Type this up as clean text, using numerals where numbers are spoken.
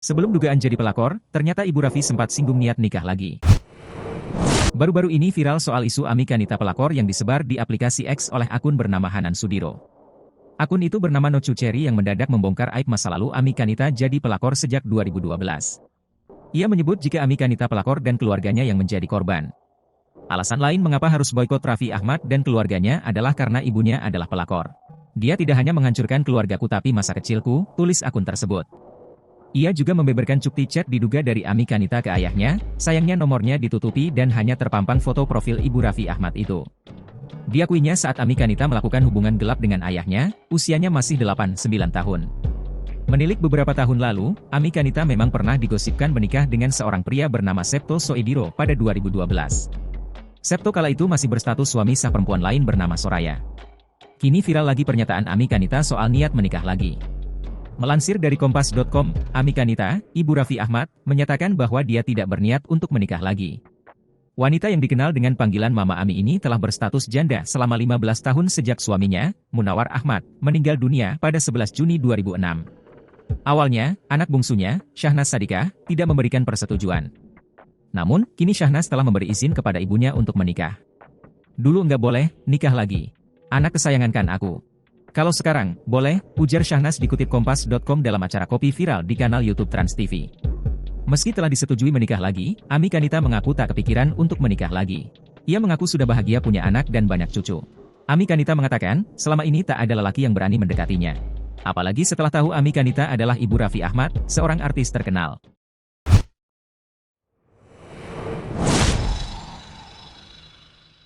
Sebelum dugaan jadi pelakor, ternyata Ibu Raffi sempat singgung niat nikah lagi. Baru-baru ini viral soal isu Ami Kanita pelakor yang disebar di aplikasi X oleh akun bernama Hanan Sudiro. Akun itu bernama Nocu Cherry yang mendadak membongkar aib masa lalu Ami Kanita jadi pelakor sejak 2012. Ia menyebut jika Ami Kanita pelakor dan keluarganya yang menjadi korban. Alasan lain mengapa harus boikot Raffi Ahmad dan keluarganya adalah karena ibunya adalah pelakor. Dia tidak hanya menghancurkan keluargaku tapi masa kecilku, tulis akun tersebut. Ia juga membeberkan cukti chat diduga dari Ami Kanita ke ayahnya, sayangnya nomornya ditutupi dan hanya terpampang foto profil ibu Raffi Ahmad itu. Diakuinya saat Ami Kanita melakukan hubungan gelap dengan ayahnya, usianya masih 8-9 tahun. Menilik beberapa tahun lalu, Ami Kanita memang pernah digosipkan menikah dengan seorang pria bernama Septo Soediro pada 2012. Septo kala itu masih berstatus suami sah perempuan lain bernama Soraya. Kini viral lagi pernyataan Ami Kanita soal niat menikah lagi. Melansir dari Kompas.com, Ami Kanita, ibu Raffi Ahmad, menyatakan bahwa dia tidak berniat untuk menikah lagi. Wanita yang dikenal dengan panggilan Mama Ami ini telah berstatus janda selama 15 tahun sejak suaminya, Munawar Ahmad, meninggal dunia pada 11 Juni 2006. Awalnya, anak bungsunya, Syahnas Sadikah, tidak memberikan persetujuan. Namun, kini Syahnas telah memberi izin kepada ibunya untuk menikah. Dulu nggak boleh, nikah lagi. Anak kesayangan kan aku. Kalau sekarang, boleh, ujar Syahnas dikutip Kompas.com dalam acara Kopi Viral di kanal YouTube Trans TV. Meski telah disetujui menikah lagi, Ami Kanita mengaku tak kepikiran untuk menikah lagi. Ia mengaku sudah bahagia punya anak dan banyak cucu. Ami Kanita mengatakan, selama ini tak ada lelaki yang berani mendekatinya. Apalagi setelah tahu Ami Kanita adalah ibu Raffi Ahmad, seorang artis terkenal.